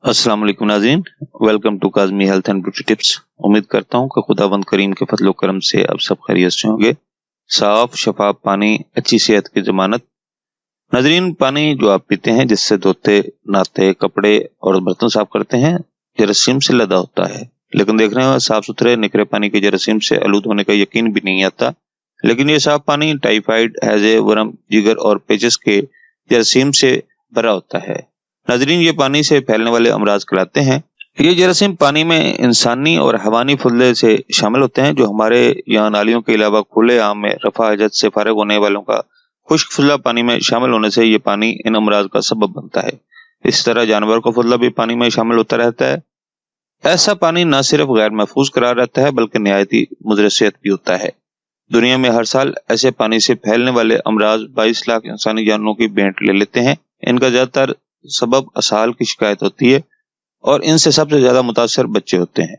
अस्सलाम वालेकुम नाज़रीन, welcome to Kazmi health and beauty tips. उम्मीद करता हूँ कि खुदावंद करीम के फजल करम से अब सब खैरियत से होंगे। साफ शफाफ पानी अच्छी सेहत की जमानत। नाज़रीन, पानी जो आप पीते हैं, जिससे धोते, नहाते, कपड़े और बर्तन साफ करते हैं, जरासीम से लदा होता है। लेकिन देख रहे हैं, साफ सुथरे निकरे पानी के जरासीम से आलूद होने का यकीन भी नहीं आता। लेकिन ये साफ पानी टाइफाइड, हैजे, वर्म, जिगर और पेचिस के जरासीम से भरा होता है। नाज़रीन, ये पानी से फैलने वाले अमराज कहलाते हैं। ये जरासीम पानी में इंसानी और हवानी फुल्ले से शामिल होते हैं, जो हमारे यहाँ नालियों के अलावा खुले आम में रफा हजत से फारिग होने वालों का खुश्क फुल्ला पानी में शामिल होने से ये पानी इन अमराज का सबब बनता है। इस तरह जानवर का फुल्ला भी पानी में शामिल होता रहता है। ऐसा पानी न सिर्फ गैर महफूज करार रहता है, बल्कि निहायत ही मुज़र सेहत भी होता है। दुनिया में हर साल ऐसे पानी से फैलने वाले अमराज 22 लाख इंसानी जानों की भेंट ले लेते हैं। इनका ज्यादातर सबब असहाल की शिकायत होती है और इनसे सबसे ज्यादा मुतासर बच्चे होते हैं।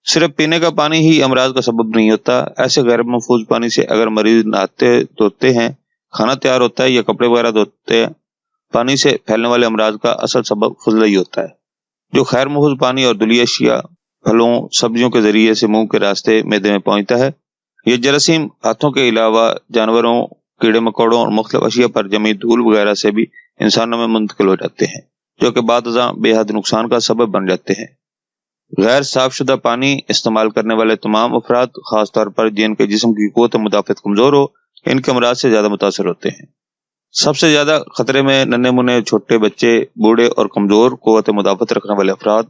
सिर्फ पीने का पानी ही अमराज का सबब नहीं होता। ऐसे गैर महफूज पानी से अगर मरीज नहाते धोते हैं, खाना तैयार होता है या कपड़े वगैरह धोते हैं, पानी से फैलने वाले अमराज का असल सबब फुजला ही होता है। जो खैर महफूज पानी और दुलिया अशिया, फलों, सब्जियों के जरिए से मुंह के रास्ते मैदे में पहुंचता है, ये जरासीम हाथों के अलावा जानवरों, कीड़े मकोड़ों और मुख्तलिफ अशिया पर जमी धूल वगैरह से भी इंसानों में मुंतकिल हो जाते हैं, जो कि बादअज़ां बेहद नुकसान का सबब बन जाते हैं। गैर साफ शुदा पानी इस्तेमाल करने वाले तमाम अफराद, खास तौर पर जिनके जिस्म की क़ुव्वत मुदाफ़त कमजोर हो, इनके अमराज से ज्यादा मुतासर होते हैं। सबसे ज्यादा खतरे में नन्हे मुन्ने छोटे बच्चे, बूढ़े और कमजोर क़ुव्वत मुदाफ़त रखने वाले अफराद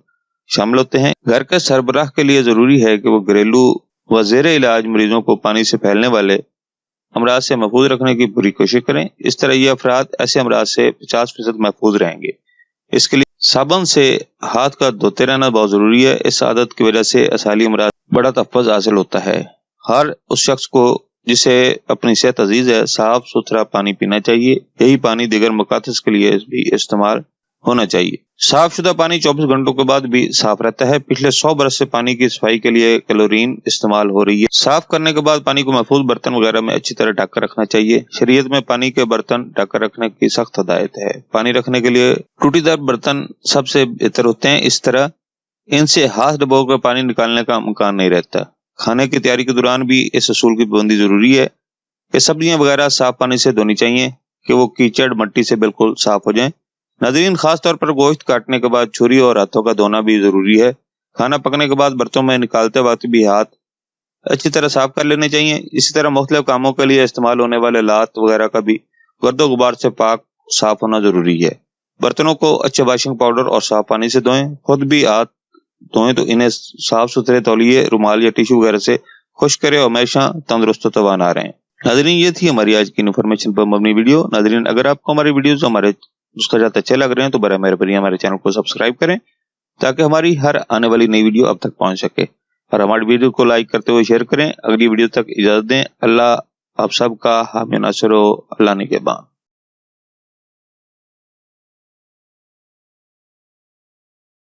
शामिल होते हैं। घर के सरबराह के लिए जरूरी है कि वो घरेलू व ज़ेरे इलाज मरीजों को पानी से फैलने वाले अमराज से महफूज रखने की पूरी कोशिश करें। इस तरह ये अफराद ऐसे अमराज से 50% महफूज रहेंगे। इसके लिए साबुन से हाथ का धोते रहना बहुत जरूरी है। इस आदत की वजह से असहाली अमराज बड़ा तहफ़्फ़ुज़ हासिल होता है। हर उस शख्स को जिसे अपनी सेहत अजीज है, साफ सुथरा पानी पीना चाहिए। यही पानी दीगर मकासद के लिए भी इस्तेमाल होना चाहिए। साफ शुदा पानी 24 घंटों के बाद भी साफ रहता है। पिछले 100 बरस से पानी की सफाई के लिए क्लोरीन इस्तेमाल हो रही है। साफ करने के बाद पानी को महफूज बर्तन वगैरह में अच्छी तरह ढक कर रखना चाहिए। शरीयत में पानी के बर्तन ढक कर रखने की सख्त हिदायत है। पानी रखने के लिए टूटीदार बर्तन सबसे बेहतर होते हैं। इस तरह इनसे हाथ डुबो कर पानी निकालने का इम्कान नहीं रहता। खाने की तैयारी के दौरान भी इस असूल की पाबंदी जरूरी है कि सब्जियां वगैरह साफ पानी से धोनी चाहिए कि वो कीचड़ मट्टी से बिल्कुल साफ हो जाएं। नाज़रीन, खास तौर पर गोश्त काटने के बाद छुरी और हाथों का धोना भी जरूरी है। खाना पकने के बाद बर्तनों में निकालते वक्त भी हाथ अच्छी तरह साफ कर लेने चाहिए। इसी तरह मुख्तलिफ कामों के लिए इस्तेमाल होने वाले लात वगैरह का भी गर्दो गुबार से पाक साफ होना जरूरी है। बर्तनों को अच्छे वॉशिंग पाउडर और साफ पानी से धोएं। खुद भी हाथ धोएं तो इन्हें साफ सुथरे तौलिए, रुमाल या टिश्यू वगैरह से खुश करें और हमेशा तंदुरुस्त तवाना रहें। नाज़रीन, ये थी हमारी आज की इन्फॉर्मेशन पर मबनी वीडियो। नाज़रीन, अगर आपको हमारी वीडियोस हमारे उसका ज़्यादा अच्छे लग रहे हैं तो बराए मेहरबानी हमारे चैनल को सब्सक्राइब करें, ताकि हमारी हर आने वाली नई वीडियो आप तक पहुंच सके। और हमारी वीडियो को लाइक करते हुए शेयर करें। अगली वीडियो तक इजाजत दें। अल्लाह आप सब का हामी नासिर हो। अल्लाह निगहबान।